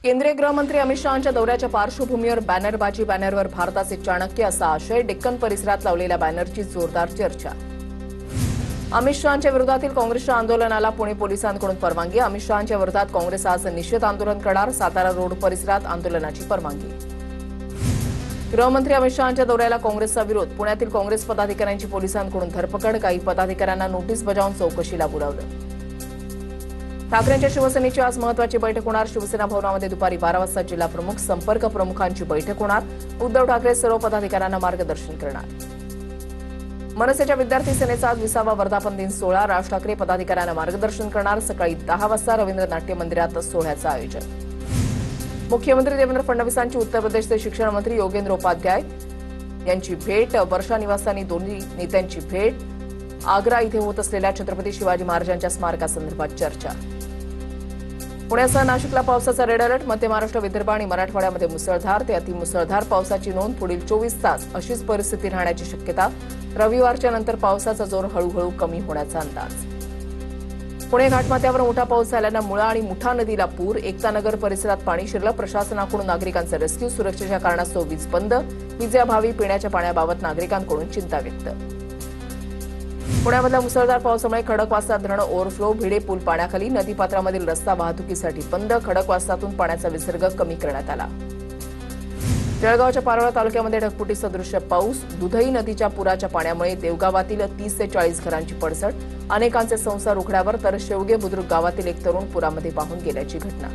केंद्रीय गृहमंत्री अमित शहांच्या दौऱ्याच्या पार्श्वभूमीवर बॅनरवर भारताचे चाणक्य असा आशय, डेक्कन परिसरात लावलेल्या बॅनरची जोरदार चर्चा. अमित शहांच्या विरोधातील काँग्रेसच्या आंदोलनाला पुणे पोलिसांकडून परवानगी. अमित शहांच्या विरोधात काँग्रेस आज निषेध आंदोलन करणार. सातारा रोड परिसरात आंदोलनाची परवानगी. गृहमंत्री अमित शहांच्या दौऱ्याला काँग्रेसचा विरोध. पुण्यातील काँग्रेस पदाधिकाऱ्यांची पोलिसांकडून धरपकड. काही पदाधिकाऱ्यांना नोटीस बजावून चौकशीला बोलावलं. ठाकरेंच्या शिवसेनेची आज महत्त्वाची बैठक होणार. शिवसेना भवनामध्ये दुपारी 12 वाजता जिल्हा प्रमुख, संपर्क प्रमुखांची बैठक होणार. उद्धव ठाकरे सर्व पदाधिकाऱ्यांना मार्गदर्शन करणार. मनसेच्या विद्यार्थी सेनेचा आज 20वा वर्धापन दिन सोहळा. राज ठाकरे पदाधिकाऱ्यांना मार्गदर्शन करणार. सकाळी 10 वाजता रवींद्र नाट्य मंदिरात सोहळ्याचं आयोजन. मुख्यमंत्री देवेंद्र फडणवीसांची उत्तर प्रदेशचे शिक्षण मंत्री योगेंद्र उपाध्याय यांची भेट. वर्षा निवासांनी दोन्ही नेत्यांची भेट. आग्रा इथे होत असलेल्या छत्रपती शिवाजी महाराजांच्या स्मारकासंदर्भात चर्चा. पुण्यासह नाशिकला पावसाचा रेड अलर्ट. मध्य महाराष्ट्र, विदर्भ आणि मराठवाड्यामध्ये मुसळधार ते अतिमुसळधार पावसाची नोंद. पुढील 24 तास अशीच परिस्थिती राहण्याची शक्यता. रविवारच्या नंतर पावसाचा जोर हळूहळू कमी होण्याचा अंदाज. पुणे घाटमाथ्यावर मोठा पाऊस झाल्यानं मुळा आणि मुठा नदीला पूर. एकतानगर परिसरात पाणी शिरलं. प्रशासनाकडून नागरिकांचं रेस्क्यू. सुरक्षेच्या कारणास्तव वीज बंद. वीजेअभावी पिण्याच्या पाण्याबाबत नागरिकांकडून चिंता व्यक्त. पुण्यामधल्या मुसळधार पावसामुळे खडकवासला धरण ओव्हरफ्लो. भिडे पूल पाण्याखाली. नदीपात्रामधील रस्ता वाहतुकीसाठी बंद. खडकवासलातून पाण्याचा विसर्ग कमी करण्यात आला. जळगावच्या पारोळा तालुक्यामध्ये ढगफुटी सदृश्य पाऊस. दुधई नदीच्या पुराच्या पाण्यामुळे देवगावातील 30 ते 40 घरांची पडझड. अनेकांचे संसार उघड्यावर, तर शेवगे बुद्रुक गावातील एक तरुण पुरामध्ये वाहून गेल्याची घटना.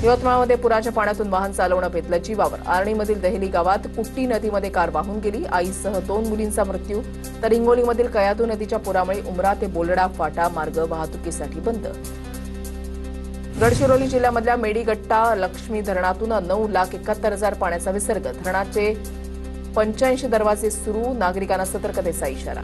यवतमाळमध्ये पुराच्या पाण्यातून वाहन चालवणं बेतलं जीवावर. आर्णीमधील दहेली गावात कुट्टी नदीमध्ये कार वाहून गेली. आईसह 2 मुलींचा मृत्यू. तर हिंगोलीमधील कयाधू नदीच्या पुरामुळे उमरा ते बोलडा फाटा मार्ग वाहतुकीसाठी बंद. गडचिरोली जिल्ह्यामधल्या मेडीगट्टा लक्ष्मी धरणातून 9,71,000 पाण्याचा विसर्ग. धरणाचे 85 दरवाजे सुरू. नागरिकांना सतर्कतेचा इशारा.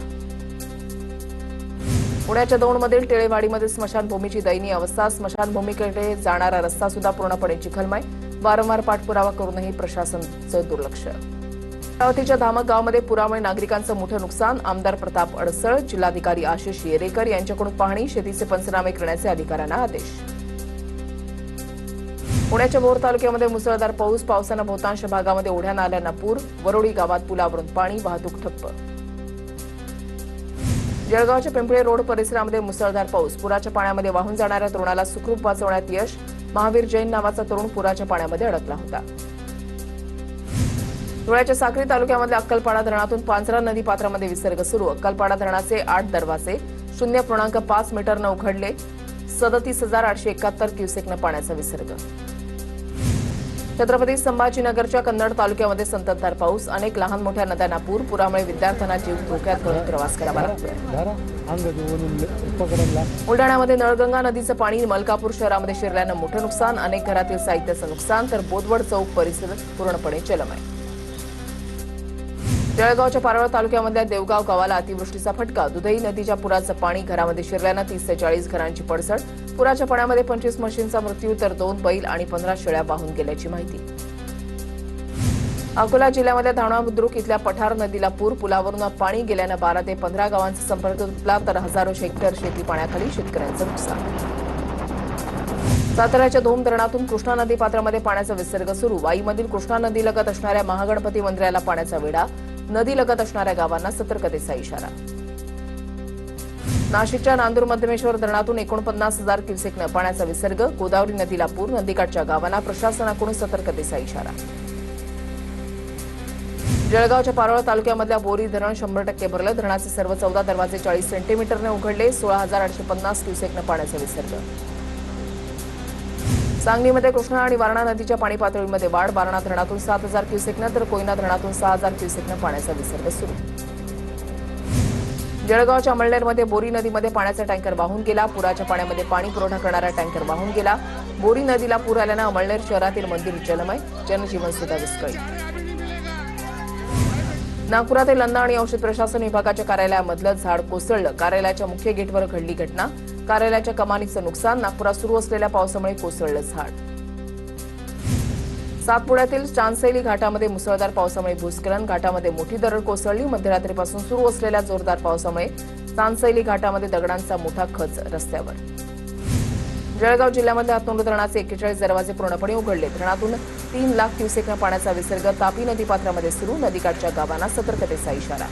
पुण्याच्या दौंडमधील टेळेवाडीमध्ये स्मशानभूमीची दयनीय अवस्था. स्मशानभूमीकडे जाणारा रस्ता सुद्धा पूर्णपणे चिखलमय. वारंवार पाठपुरावा करूनही प्रशासनाचं दुर्लक्ष. अमरावतीच्या धामक गावामध्ये पुरामुळे नागरिकांचं मोठं नुकसान. आमदार प्रताप अडसळ, जिल्हाधिकारी आशिष येरेकर यांच्याकडून पाहणी. शेतीचे पंचनामे करण्याचे अधिकाऱ्यांना आदेश. पुण्याच्या भोर तालुक्यामध्ये मुसळधार पाऊस. पावसानं बहुतांश भागामध्ये ओढ्यानं आल्यानं पूर. वरोडी गावात पुलावरून पाणी. वाहतूक ठप्प. जळगावच्या पिंपळे रोड परिसरामध्ये मुसळधार पाऊस. पुराच्या पाण्यामध्ये वाहून जाणाऱ्या तरुणाला सुखरूप वाचवण्यात यश. महावीर जैन नावाचा तरुण पुराच्या पाण्यामध्ये अडकला होता. धुळ्याच्या साक्री तालुक्यामधल्या अक्कलपाडा धरणातून पांझरा नदी पात्रामध्ये विसर्ग सुरू. अक्कलपाडा धरणाचे 8 दरवाजे 0.5 मीटरनं उघडले. 37,871 क्युसेकनं पाण्याचा विसर्ग. छत्रपती संभाजीनगरच्या कन्नड तालुक्यामध्ये संततधार पाऊस. अनेक लहान मोठ्या नद्यांना पूर. पुरामुळे विद्यार्थ्यांना जीव धोक्यात घालून प्रवास करावा लागतोय. बुलढाण्यामध्ये नळगंगा नदीचं पाणी मलकापूर शहरामध्ये शिरल्यानं मोठं नुकसान. अनेक घरातील साहित्याचं नुकसान. तर बोदवड चौक परिसर पूर्णपणे जलमय. जळगावच्या पारोळा तालुक्यामधल्या देवगाव गावाला अतिवृष्टीचा फटका. दुधई नदीच्या पुराचं पाणी घरामध्ये शिरल्यानं 30 ते 40 घरांची पडझड. पुराच्या पाण्यामध्ये 25 म्हशींचा मृत्यू, तर 2 बैल आणि 15 शेळ्या वाहून गेल्याची माहिती. अकोला जिल्ह्यामधल्या धावणा बुद्रुक इथल्या पठार नदीला पूर. पुलावरून पाणी गेल्यानं 12 ते 15 गावांचा संपर्क तुटला. तर हजारो हेक्टर शेती पाण्याखाली. शेतकऱ्यांचं नुकसान. साताऱ्याच्या धोम धरणातून कृष्णा नदी पात्रामध्ये पाण्याचा विसर्ग सुरू. वाईमधील कृष्णा नदीलगत असणाऱ्या महागणपती मंदिराला पाण्याचा वेढा. नदीलगत असणाऱ्या गावांना सतर्कतेचा इशारा. नाशिकच्या नांदूर मध्यमेश्वर धरणातून 49,000 क्युसेकनं पाण्याचा विसर्ग. गोदावरी नदीला पूर. नदीकाठच्या गावांना प्रशासनाकडून सतर्कतेचा इशारा. जळगावच्या पारोळा तालुक्यामधल्या बोरी धरण 100% भरलं. धरणाचे सर्व 14 दरवाजे 40 सेंटीमीटरने उघडले. 16,850 क्युसेकनं पाण्याचा विसर्ग. सांगलीमध्ये कृष्णा आणि वारणा नदीच्या पाणी पातळीमध्ये वाढ. वारणा धरणातून 7,000 क्युसेकनं, तर कोयना धरणातून 6,000 क्युसेकनं पाण्याचा विसर्ग सुरू. जळगावच्या अमळनेरमध्ये बोरी नदीमध्ये पाण्याचा टँकर वाहून गेला. पुराच्या पाण्यामध्ये पाणी पुरवठा करणारा टँकर वाहून गेला. बोरी नदीला पूर आल्यानं अमळनेर शहरातील मंदिर जलमय. जनजीवन सुद्धा विस्कळीत. नागपुरातील अन्न आणि औषध प्रशासन विभागाच्या कार्यालयामधलं झाड कोसळलं. कार्यालयाच्या मुख्य गेटवर घडली घटना. कार्यालयाच्या कमानीचं नुकसान. नागपुरात सुरू असलेल्या पावसामुळे कोसळलं झाड. सातपुड्यातील चांदसैली घाटामध्ये मुसळधार पावसामुळे भूस्खलन. घाटामध्ये मोठी दरड कोसळली. मध्यरात्रीपासून सुरू असलेल्या जोरदार पावसामुळे चांदसैली घाटामध्ये दगडांचा मोठा खच रस्त्यावर. जळगाव जिल्ह्यामध्ये हातनोंड धरणाचे 41 दरवाजे पूर्णपणे उघडले. धरणातून 3 लाख क्युसेक पाण्याचा विसर्ग तापी नदीपात्रामध्ये सुरू. नदीकाठच्या गावांना सतर्कतेचा इशारा.